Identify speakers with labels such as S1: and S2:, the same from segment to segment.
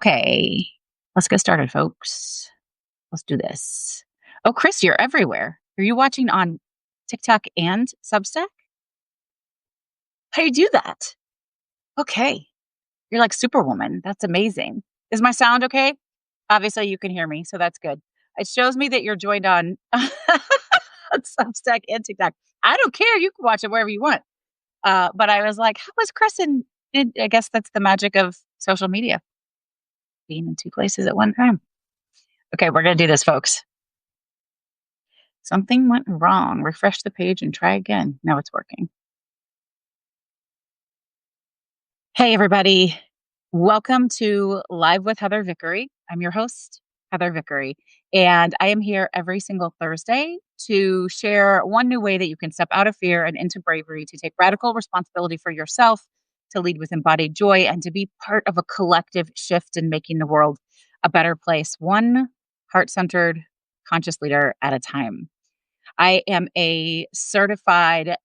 S1: Okay, let's get started, folks. Let's do this. Oh, Chris, you're everywhere. Are you watching on TikTok and Substack? How do you do that? Okay, you're like Superwoman. That's amazing. Is my sound okay? Obviously, you can hear me, so that's good. It shows me that you're joined on, on Substack and TikTok. I don't care. You can watch it wherever you want. But I was like, how was Chris I guess that's the magic of social media, being in two places at one time. Okay, we're going to do this, folks. Something went wrong. Refresh the page and try again. Now it's working. Hey, everybody. Welcome to Live with Heather Vickery. I'm your host, Heather Vickery, and I am here every single Thursday to share one new way that you can step out of fear and into bravery to take radical responsibility for yourself, to lead with embodied joy, and to be part of a collective shift in making the world a better place, one heart centered, conscious leader at a time. I am a certified,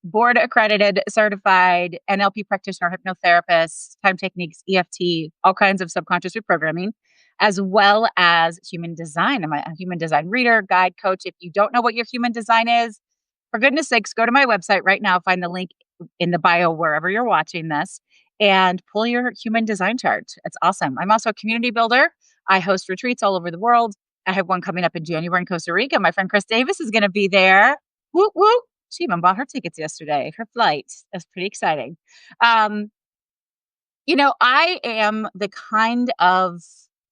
S1: board accredited, certified NLP practitioner, hypnotherapist, time techniques, EFT, all kinds of subconscious reprogramming, as well as human design. I'm a human design reader, guide, coach. If you don't know what your human design is, for goodness sakes, go to my website right now, find the link in the bio wherever you're watching this, and pull your human design chart. It's awesome. I'm also a community builder. I host retreats all over the world. I have one coming up in January in Costa Rica. My friend Chris Davis is going to be there. Whoop, whoop. She even bought her tickets yesterday, her flight. That's pretty exciting. Um, I am the kind of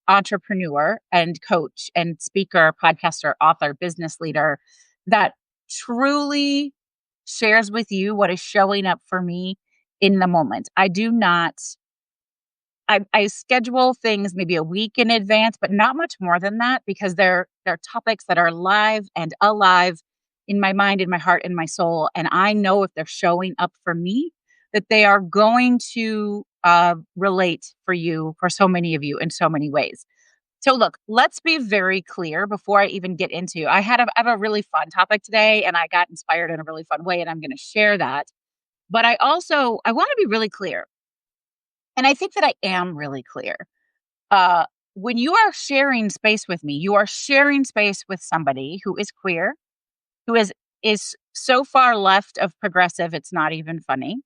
S1: entrepreneur and coach and speaker, podcaster, author, business leader that truly shares with you what is showing up for me in the moment. I do not I schedule things maybe a week in advance, but not much more than that because they're topics that are live and alive in my mind, in my heart, in my soul. And I know if they're showing up for me, that they are going to relate for you, for so many of you in so many ways. So look, let's be very clear before I even get into. I have a really fun topic today, and I got inspired in a really fun way, and I'm going to share that. But I want to be really clear, and I think that I am really clear. Uh, when you are sharing space with me, you are sharing space with somebody who is queer, who is so far left of progressive, it's not even funny,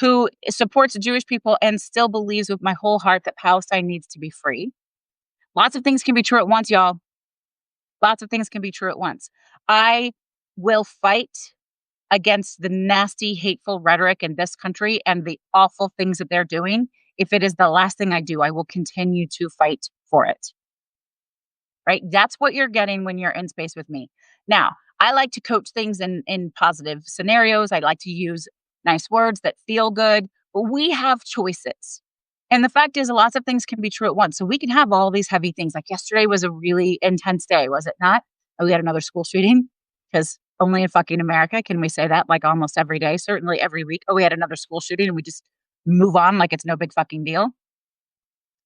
S1: who supports Jewish people and still believes with my whole heart that Palestine needs to be free. Lots of things can be true at once, y'all. Lots of things can be true at once. I will fight against the nasty, hateful rhetoric in this country and the awful things that they're doing. If it is the last thing I do, I will continue to fight for it. Right? That's what you're getting when you're in space with me. Now, I like to coach things in positive scenarios. I like to use nice words that feel good, but we have choices. And the fact is, lots of things can be true at once. So we can have all these heavy things. Like yesterday was a really intense day, was it not? Oh, we had another school shooting because only in fucking America can we say that like almost every day, certainly every week. Oh, we had another school shooting and we just move on like it's no big fucking deal.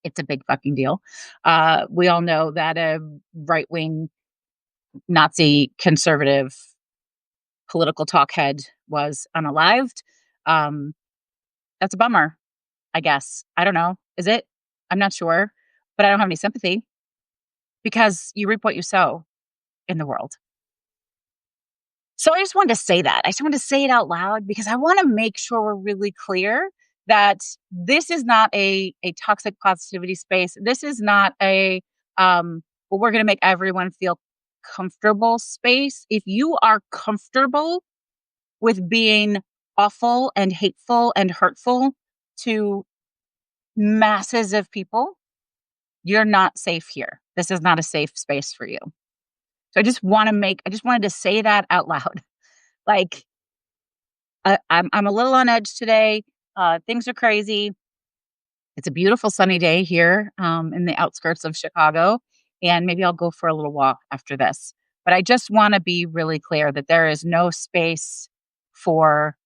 S1: It's a big fucking deal. We all know that a right wing Nazi conservative political talkhead was unalived. Um, that's a bummer, I guess. I don't know. Is it? I'm not sure, but I don't have any sympathy because you reap what you sow in the world. So I just wanted to say that. I just wanted to say it out loud because I want to make sure we're really clear that this is not a toxic positivity space. This is not well, we're going to make everyone feel comfortable space. If you are comfortable with being awful and hateful and hurtful to masses of people, you're not safe here. This is not a safe space for you. So I just wanted to say that out loud. Like, I'm a little on edge today. Things are crazy. It's a beautiful sunny day here in the outskirts of Chicago, and maybe I'll go for a little walk after this. But I just want to be really clear that there is no space for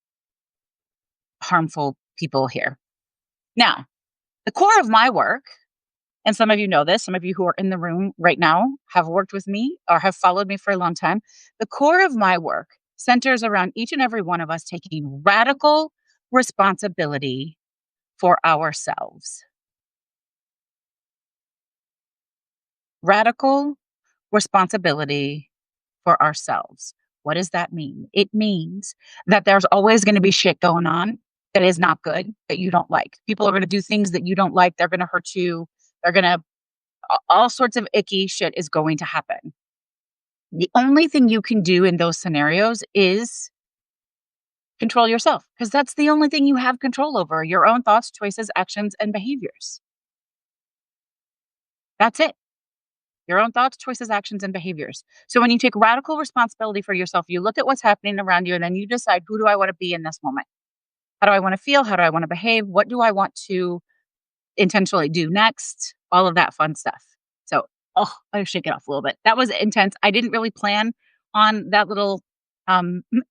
S1: harmful people here. Now, the core of my work, and some of you know this, some of you who are in the room right now have worked with me or have followed me for a long time. The core of my work centers around each and every one of us taking radical responsibility for ourselves. Radical responsibility for ourselves. What does that mean? It means that there's always going to be shit going on that is not good, that you don't like. People are going to do things that you don't like. They're going to hurt you. They're going to, all sorts of icky shit is going to happen. The only thing you can do in those scenarios is control yourself, because that's the only thing you have control over, your own thoughts, choices, actions, and behaviors. That's it. Your own thoughts, choices, actions, and behaviors. So when you take radical responsibility for yourself, you look at what's happening around you and then you decide, who do I want to be in this moment? How do I want to feel? How do I want to behave? What do I want to intentionally do next? All of that fun stuff. So, oh, I shake it off a little bit. That was intense. I didn't really plan on that little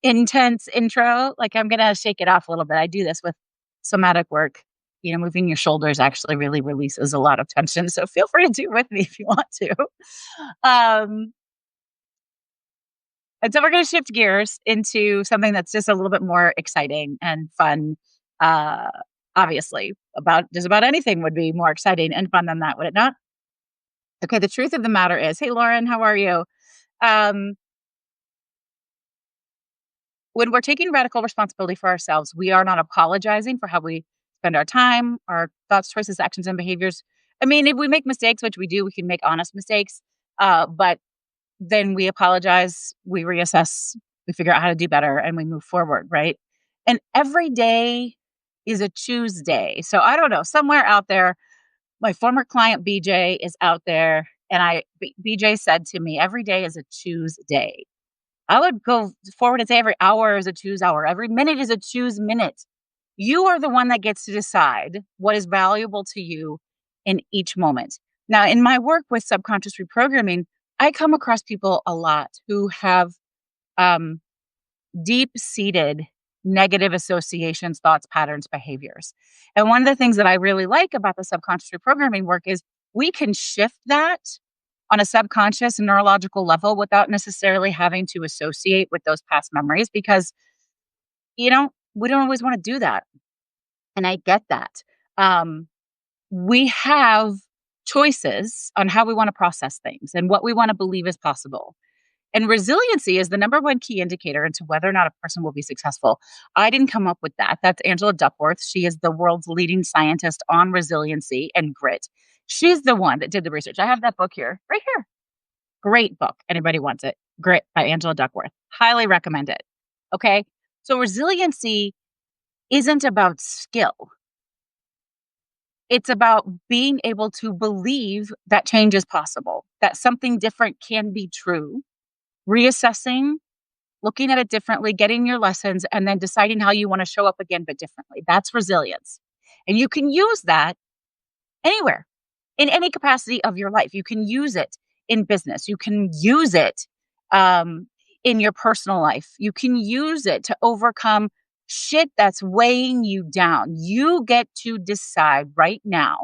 S1: intense intro. Like, I'm going to shake it off a little bit. I do this with somatic work. Moving your shoulders actually really releases a lot of tension. So feel free to do it with me if you want to. Um, and so we're going to shift gears into something that's just a little bit more exciting and fun. Uh, Obviously, about just about anything would be more exciting and fun than that, would it not? Okay, the truth of the matter is, hey, Lauren, how are you? Um, when we're taking radical responsibility for ourselves, we are not apologizing for how we spend our time, our thoughts, choices, actions, and behaviors. I mean, if we make mistakes, which we do, we can make honest mistakes. But then we apologize, we reassess, we figure out how to do better, and we move forward, right? And every day is a Tuesday. So I don't know, somewhere out there, my former client BJ is out there, and BJ said to me, every day is a Tuesday. I would go forward and say every hour is a choose hour. Every minute is a choose minute. You are the one that gets to decide what is valuable to you in each moment. Now, in my work with subconscious reprogramming, I come across people a lot who have um, deep seated negative associations, thoughts, patterns, behaviors. And one of the things that I really like about the subconscious reprogramming work is we can shift that on a subconscious and neurological level without necessarily having to associate with those past memories, because, we don't always want to do that. And I get that. Um, we have choices on how we want to process things and what we want to believe is possible. And resiliency is the number one key indicator into whether or not a person will be successful. I didn't come up with that. That's Angela Duckworth. She is the world's leading scientist on resiliency and grit. She's the one that did the research. I have that book here, right here. Great book. Anybody wants it. Grit by Angela Duckworth. Highly recommend it. Okay. So resiliency isn't about skill. It's about being able to believe that change is possible, that something different can be true, reassessing, looking at it differently, getting your lessons, and then deciding how you want to show up again, but differently. That's resilience. And you can use that anywhere, in any capacity of your life. You can use it in business. You can use it um, in your personal life. You can use it to overcome shit that's weighing you down. You get to decide right now,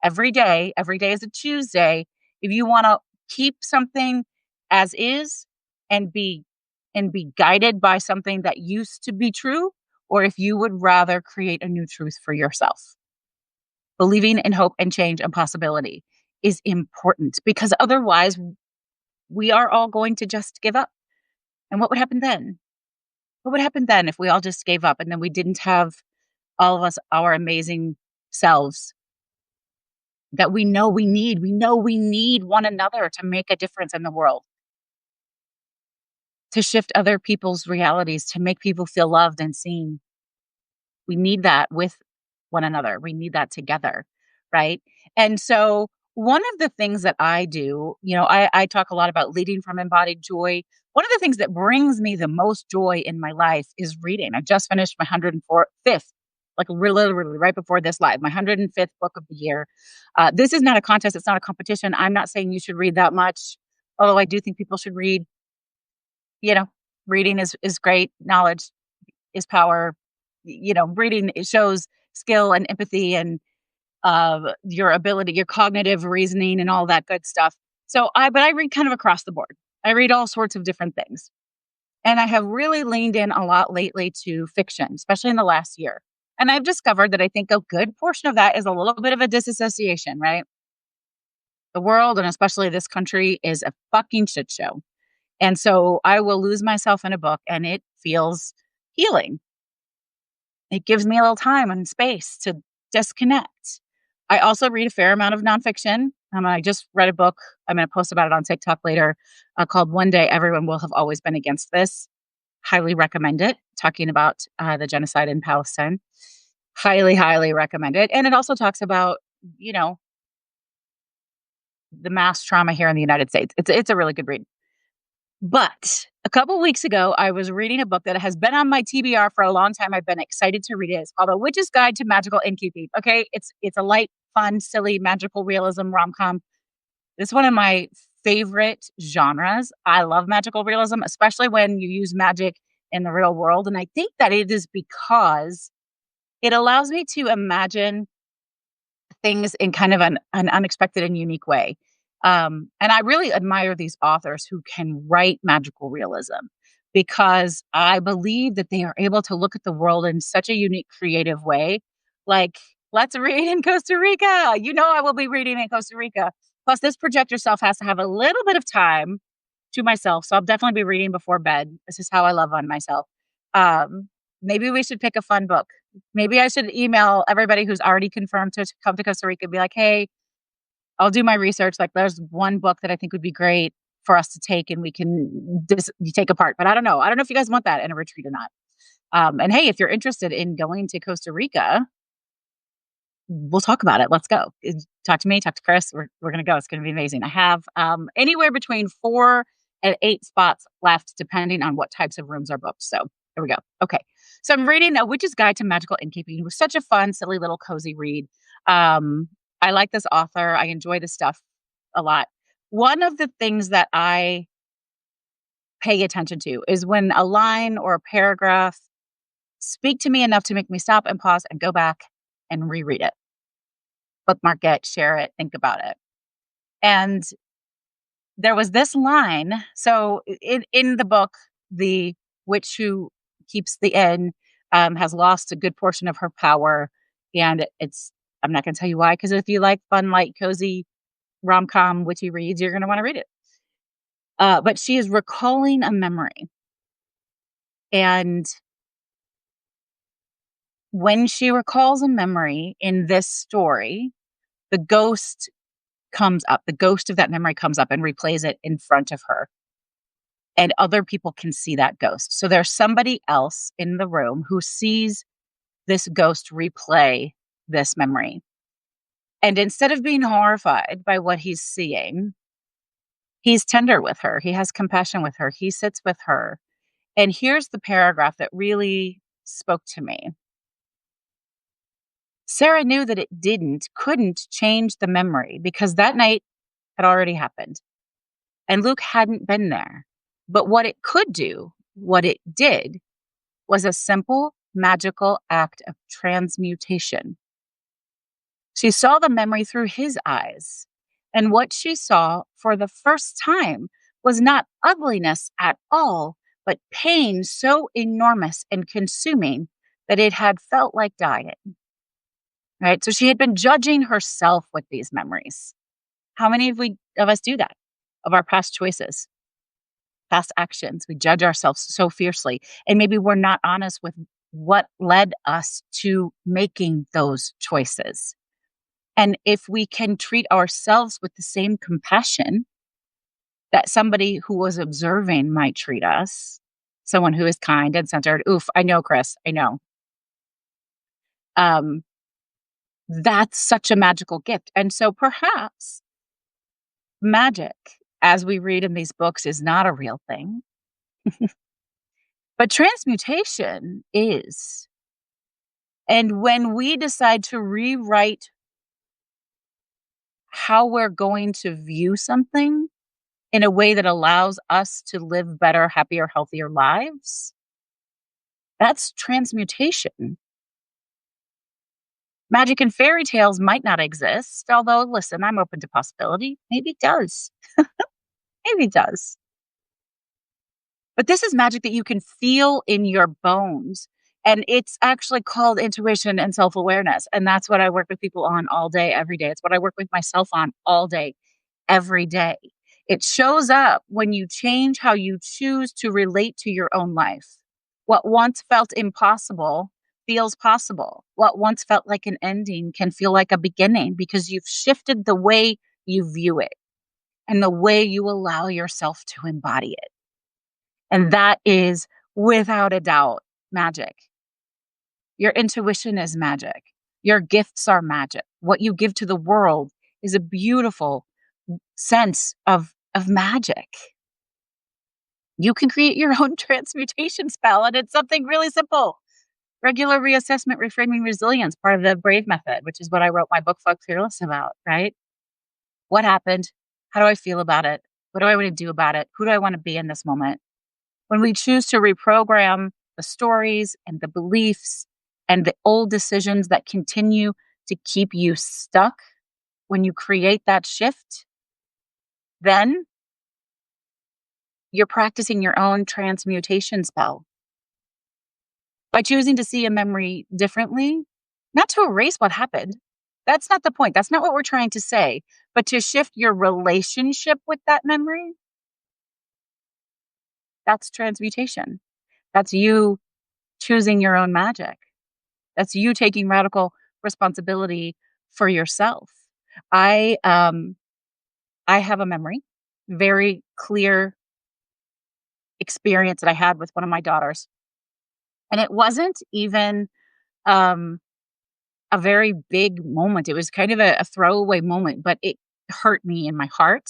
S1: every day is a Tuesday, if you want to keep something as is and be guided by something that used to be true, or if you would rather create a new truth for yourself. Believing in hope and change and possibility is important, because otherwise we are all going to just give up. And what would happen then? What would happen then if we all just gave up and then we didn't have all of us, our amazing selves that we know we need? We know we need one another to make a difference in the world, to shift other people's realities, to make people feel loved and seen. We need that with one another. We need that together, right? And so one of the things that I do, I talk a lot about leading from embodied joy. One of the things that brings me the most joy in my life is reading. I just finished my 105th, like literally right before this live, my 105th book of the year. This is not a contest. It's not a competition. I'm not saying you should read that much, although I do think people should read. You know, reading is great. Knowledge is power. Reading, it shows skill and empathy and your ability, your cognitive reasoning and all that good stuff. But I read kind of across the board. I read all sorts of different things. And I have really leaned in a lot lately to fiction, especially in the last year. And I've discovered that I think a good portion of that is a little bit of a disassociation, right? The world, and especially this country, is a fucking shit show. And so I will lose myself in a book and it feels healing. It gives me a little time and space to disconnect. I also read a fair amount of nonfiction. I just read a book. I'm going to post about it on TikTok later called One Day Everyone Will Have Always Been Against This. Highly recommend it. Talking about the genocide in Palestine. Highly, highly recommend it. And it also talks about, you know, the mass trauma here in the United States. It's a really good read. But a couple weeks ago, I was reading a book that has been on my TBR for a long time. I've been excited to read it. It's called A Witch's Guide to Magical Innkeeping. Okay, it's a light, fun, silly, magical realism rom-com. It's one of my favorite genres. I love magical realism, especially when you use magic in the real world. And I think that it is because it allows me to imagine things in kind of an unexpected and unique way. And I really admire these authors who can write magical realism because I believe that they are able to look at the world in such a unique, creative way. Like, let's read in Costa Rica. You know, I will be reading in Costa Rica. Plus, this projector self has to have a little bit of time to myself. So I'll definitely be reading before bed. This is how I love on myself. Um, Maybe we should pick a fun book. Maybe I should email everybody who's already confirmed to come to Costa Rica and be like, hey, I'll do my research. Like, there's one book that I think would be great for us to take and we can take apart. But I don't know. I don't know if you guys want that in a retreat or not. And hey, if you're interested in going to Costa Rica, we'll talk about it. Let's go. Talk to me, talk to Chris. We're going to go. It's going to be amazing. I have anywhere between 4 and 8 spots left, depending on what types of rooms are booked. So there we go. Okay. So I'm reading A Witch's Guide to Magical Innkeeping. It was such a fun, silly little cozy read. I like this author. I enjoy this stuff a lot. One of the things that I pay attention to is when a line or a paragraph speak to me enough to make me stop and pause and go back and reread it, bookmark it, share it, think about it. And there was this line. So in the book, the witch who keeps the inn has lost a good portion of her power. And I'm not going to tell you why, because if you like fun, light, cozy rom-com witchy reads, you're going to want to read it. But she is recalling a memory. And when she recalls a memory in this story, the ghost comes up. The ghost of that memory comes up and replays it in front of her. And other people can see that ghost. So there's somebody else in the room who sees this ghost replay this memory. And instead of being horrified by what he's seeing, he's tender with her. He has compassion with her. He sits with her. And here's the paragraph that really spoke to me. Sarah knew that it couldn't change the memory because that night had already happened. And Luke hadn't been there. But what it could do, what it did, was a simple, magical act of transmutation. She saw the memory through his eyes. And what she saw for the first time was not ugliness at all, but pain so enormous and consuming that it had felt like dying. Right? So she had been judging herself with these memories. How many of us do that? Of our past choices, past actions? We judge ourselves so fiercely. And maybe we're not honest with what led us to making those choices. And if we can treat ourselves with the same compassion that somebody who was observing might treat us, someone who is kind and centered, oof, I know, Chris, I know. That's such a magical gift. And so perhaps magic, as we read in these books, is not a real thing. But transmutation is. And when we decide to rewrite how we're going to view something in a way that allows us to live better, happier, healthier lives, that's transmutation. Magic and fairy tales might not exist, although, listen, I'm open to possibility. Maybe it does. Maybe it does. But this is magic that you can feel in your bones. And it's actually called intuition and self-awareness. And that's what I work with people on all day, every day. It's what I work with myself on all day, every day. It shows up when you change how you choose to relate to your own life. What once felt impossible feels possible. What once felt like an ending can feel like a beginning because you've shifted the way you view it and the way you allow yourself to embody it. And that is without a doubt magic. Your intuition is magic. Your gifts are magic. What you give to the world is a beautiful sense of magic. You can create your own transmutation spell, and it's something really simple. Regular reassessment, reframing resilience, part of the Brave method, which is what I wrote my book, Fuck Fearless, about, right? What happened? How do I feel about it? What do I want to do about it? Who do I want to be in this moment? When we choose to reprogram the stories and the beliefs and the old decisions that continue to keep you stuck, when you create that shift, then you're practicing your own transmutation spell by choosing to see a memory differently, not to erase what happened. That's not the point. That's not what we're trying to say, but to shift your relationship with that memory. That's transmutation. That's you choosing your own magic. That's you taking radical responsibility for yourself. I um I have a memory, very clear experience that I had with one of my daughters. And it wasn't even um a very big moment. It was kind of a throwaway moment, but it hurt me in my heart.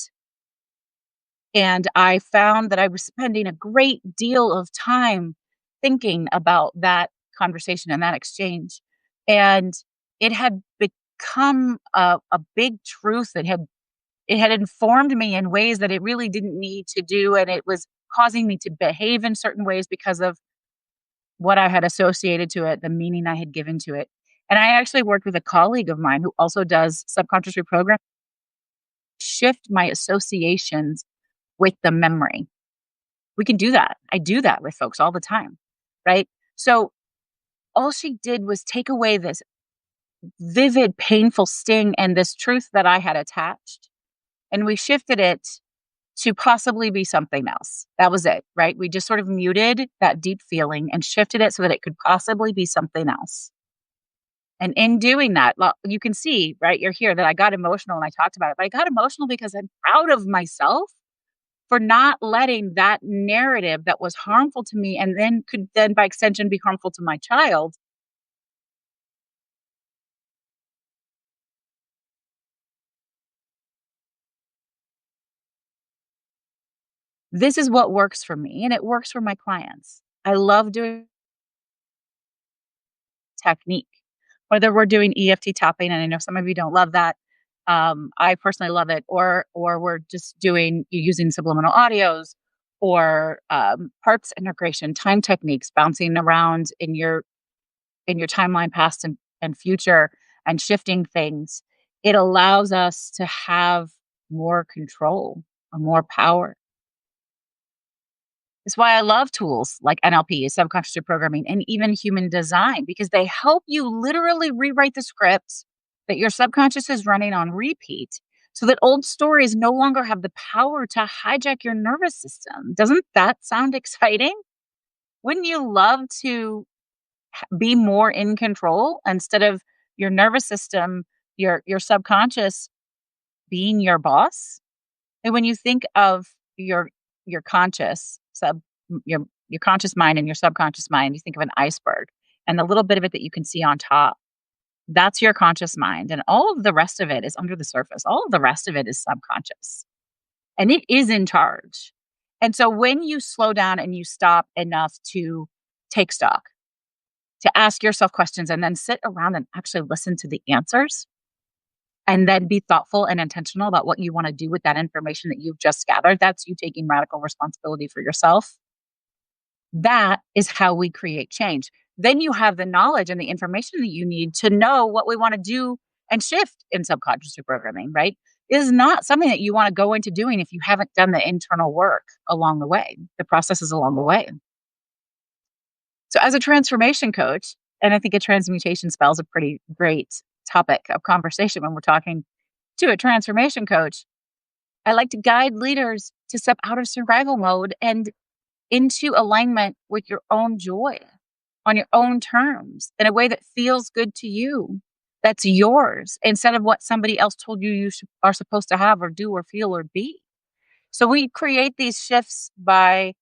S1: And I found that I was spending a great deal of time thinking about that conversation and that exchange. And it had become a big truth that had informed me in ways that it really didn't need to do. And it was causing me to behave in certain ways because of what I had associated to it, the meaning I had given to it. And I actually worked with a colleague of mine who also does subconscious reprogram, shift my associations with the memory. We can do that. I do that with folks all the time, right? So all she did was take away this vivid, painful sting and this truth that I had attached. And we shifted it to possibly be something else. That was it, right? We just sort of muted that deep feeling and shifted it so that it could possibly be something else. And in doing that, well, you can see, right, you're here that I got emotional and I talked about it, but I got emotional because I'm proud of myself for not letting that narrative that was harmful to me and then could then by extension be harmful to my child. This is what works for me and it works for my clients. I love doing technique, whether we're doing EFT tapping, and I know some of you don't love that. I personally love it, or we're just doing using subliminal audios or parts integration, time techniques, bouncing around in your timeline, past and future, and shifting things. It allows us to have more control or more power. It's why I love tools like NLP, subconscious reprogramming, and even human design, because they help you literally rewrite the scripts that your subconscious is running on repeat so that old stories no longer have the power to hijack your nervous system. Doesn't that sound exciting? Wouldn't you love to be more in control instead of your nervous system, your subconscious being your boss? And when you think of your conscious your conscious mind and your subconscious mind, you think of an iceberg and the little bit of it that you can see on top. That's your conscious mind. And all of the rest of it is under the surface. All of the rest of it is subconscious. And it is in charge. And so when you slow down and you stop enough to take stock, to ask yourself questions and then sit around and actually listen to the answers, and then be thoughtful and intentional about what you want to do with that information that you've just gathered. That's you taking radical responsibility for yourself. That is how we create change. Then you have the knowledge and the information that you need to know what we want to do and shift in subconscious reprogramming, right? It is not something that you want to go into doing if you haven't done the internal work along the way, the processes along the way. So, as a transformation coach, and I think a transmutation spell is a pretty great topic of conversation when we're talking to a transformation coach, I like to guide leaders to step out of survival mode and into alignment with your own joy on your own terms in a way that feels good to you. That's yours instead of what somebody else told you are supposed to have or do or feel or be. So we create these shifts by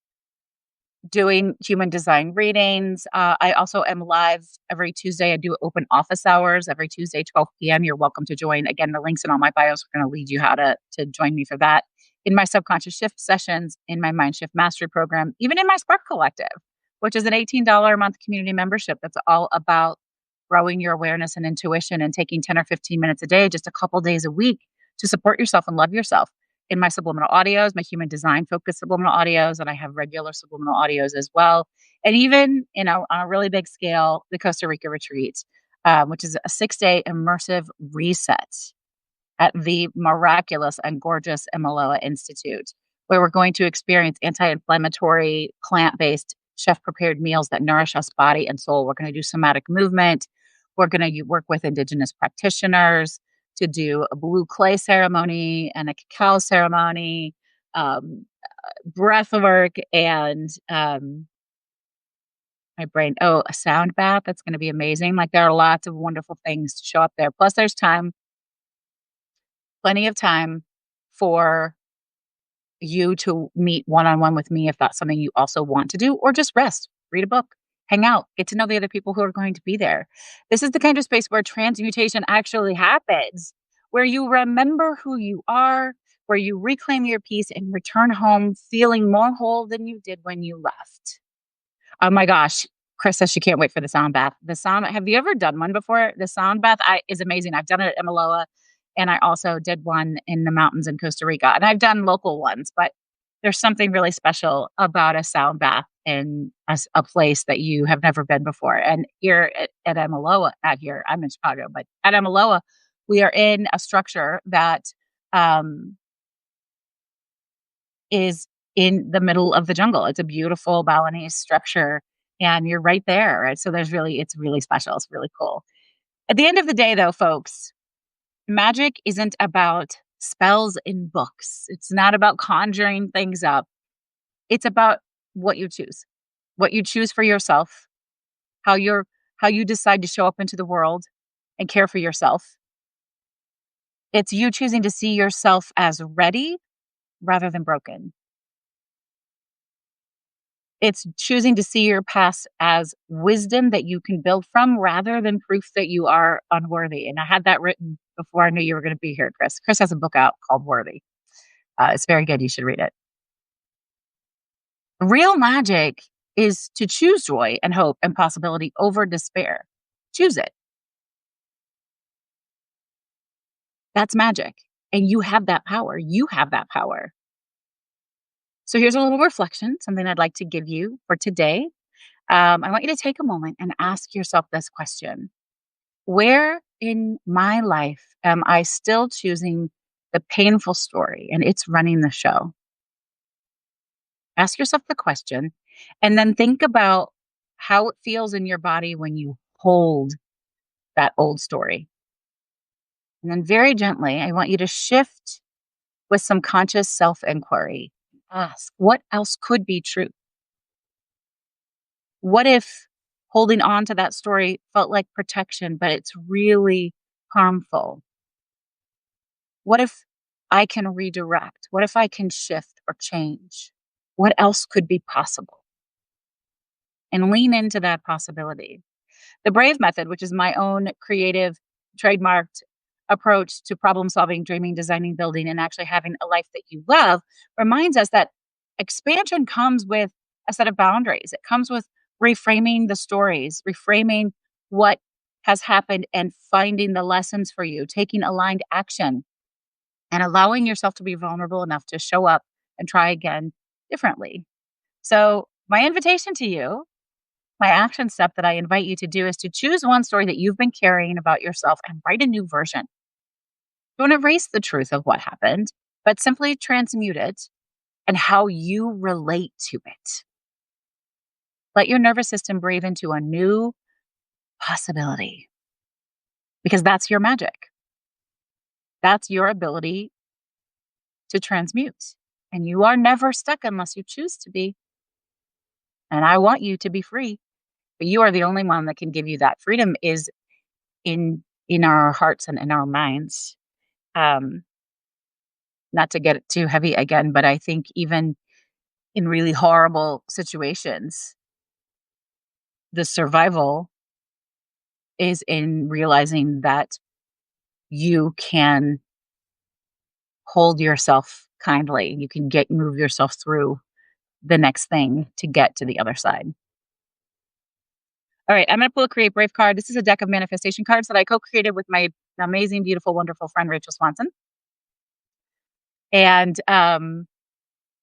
S1: doing human design readings. I also am live every Tuesday. I do open office hours every Tuesday, 12 p.m. You're welcome to join. Again, the links in all my bios are going to lead you how to join me for that. In my subconscious shift sessions, in my mind shift mastery program, even in my Spark Collective, which is an $18 a month community membership that's all about growing your awareness and intuition and taking 10 or 15 minutes a day, just a couple days a week to support yourself and love yourself in my subliminal audios, my human design focused subliminal audios, and I have regular subliminal audios as well. And even, on a really big scale, the Costa Rica retreat, which is a 6-day immersive reset at the miraculous and gorgeous Imaloa Institute, where we're going to experience anti inflammatory, plant based, chef prepared meals that nourish us body and soul. We're going to do somatic movement. We're going to work with Indigenous practitioners to do a blue clay ceremony and a cacao ceremony, breath work, and my brain, a sound bath. That's going to be amazing. Like, there are lots of wonderful things to show up there. Plus, there's time, plenty of time for you to meet one on one with me if that's something you also want to do, or just rest, read a book, hang out, get to know the other people who are going to be there. This is the kind of space where transmutation actually happens, where you remember who you are, where you reclaim your peace and return home feeling more whole than you did when you left. Oh my gosh. Chris says she can't wait for the sound bath. Have you ever done one before? The sound bath is amazing. I've done it at Imaloa, and I also did one in the mountains in Costa Rica. And I've done local ones, but there's something really special about a sound bath in a place that you have never been before. And here at Imaloa, not here, I'm in Chicago, but at Imaloa, we are in a structure that um, is in the middle of the jungle. It's a beautiful Balinese structure, and you're right there. Right? So it's really special. It's really cool. At the end of the day, though, folks, magic isn't about spells in books. It's not about conjuring things up. It's about what you choose for yourself, how how you decide to show up into the world and care for yourself. It's you choosing to see yourself as ready rather than broken. It's choosing to see your past as wisdom that you can build from rather than proof that you are unworthy. And I had that written before I knew you were going to be here, Chris. Chris has a book out called Worthy. It's very good. You should read it. Real magic is to choose joy and hope and possibility over despair. Choose it. That's magic. And you have that power. You have that power. So here's a little reflection, something I'd like to give you for today. I want you to take a moment and ask yourself this question. Where in my life am I still choosing the painful story and it's running the show? Ask yourself the question and then think about how it feels in your body when you hold that old story. And then very gently, I want you to shift with some conscious self inquiry. Ask, what else could be true? What if holding on to that story felt like protection, but it's really harmful? What if I can redirect? What if I can shift or change? What else could be possible? And lean into that possibility. The BRAVE method, which is my own creative, trademarked approach to problem solving, dreaming, designing, building, and actually having a life that you love, reminds us that expansion comes with a set of boundaries. It comes with reframing the stories, reframing what has happened and finding the lessons for you, taking aligned action, and allowing yourself to be vulnerable enough to show up and try again differently. So, my invitation to you, my action step that I invite you to do is to choose one story that you've been carrying about yourself and write a new version. Don't erase the truth of what happened, but simply transmute it and how you relate to it. Let your nervous system breathe into a new possibility because that's your magic. That's your ability to transmute. And you are never stuck unless you choose to be. And I want you to be free, but you are the only one that can give you that. Freedom is in our hearts and in our minds. Um, Not to get it too heavy again, but I think even in really horrible situations, the survival is in realizing that you can hold yourself kindly. You can move yourself through the next thing to get to the other side. All right, I'm going to pull a Create Brave card. This is a deck of manifestation cards that I co-created with my amazing, beautiful, wonderful friend Rachel Swanson. And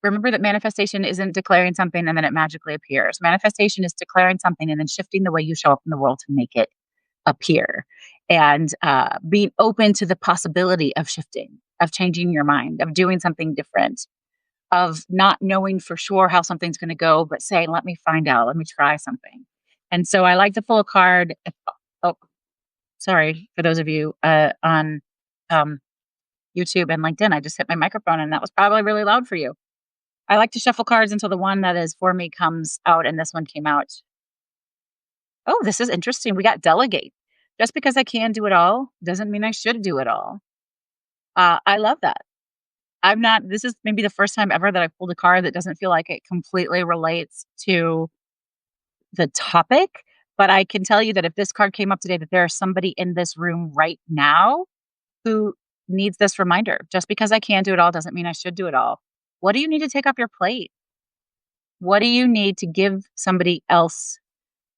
S1: remember that manifestation isn't declaring something and then it magically appears. Manifestation is declaring something and then shifting the way you show up in the world to make it appear. And being open to the possibility of shifting, of changing your mind, of doing something different, of not knowing for sure how something's going to go, but saying, let me find out, let me try something. And so I like to pull a card. Oh, sorry for those of you on um, YouTube and LinkedIn. I just hit my microphone and that was probably really loud for you. I like to shuffle cards until the one that is for me comes out, and this one came out. Oh, this is interesting. We got delegate. Just because I can do it all doesn't mean I should do it all. I love that. This is maybe the first time ever that I pulled a card that doesn't feel like it completely relates to the topic. But I can tell you that if this card came up today, that there is somebody in this room right now who needs this reminder. Just because I can do it all doesn't mean I should do it all. What do you need to take off your plate? What do you need to give somebody else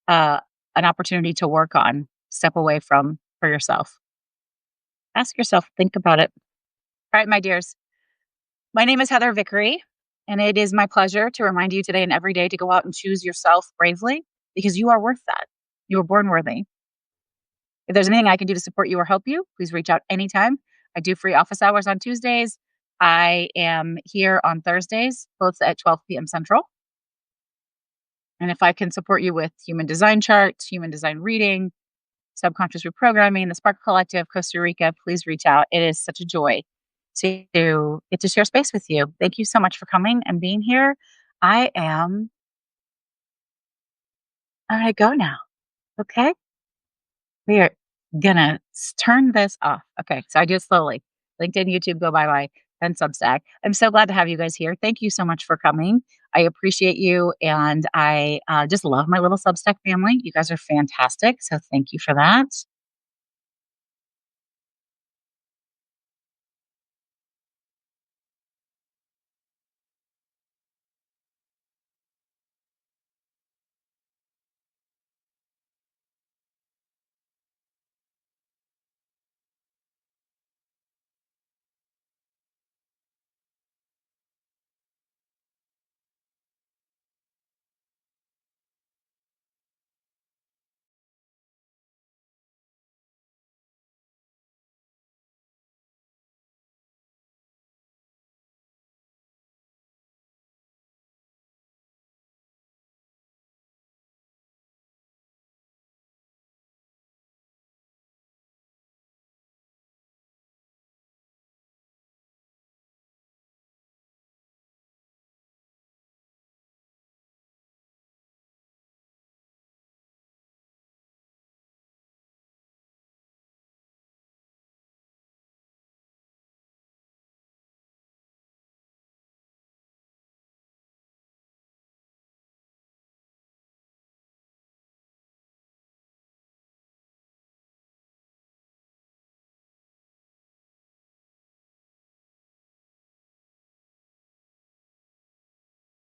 S1: uh, an opportunity to work on, step away from for yourself? Ask yourself, think about it. All right, my dears. My name is Heather Vickery, and it is my pleasure to remind you today and every day to go out and choose yourself bravely because you are worth that. You were born worthy. If there's anything I can do to support you or help you, please reach out anytime. I do free office hours on Tuesdays. I am here on Thursdays, both at 12 p.m. Central. And if I can support you with human design charts, human design reading, subconscious reprogramming, the Spark Collective, Costa Rica, please reach out. It is such a joy to get to share space with you. Thank you so much for coming and being here. I am I'm gonna go now. Okay. We are gonna turn this off. Okay. So I do it slowly. LinkedIn, YouTube, go bye bye, then Substack. I'm so glad to have you guys here. Thank you so much for coming. I appreciate you. And I just love my little Substack family. You guys are fantastic. So thank you for that.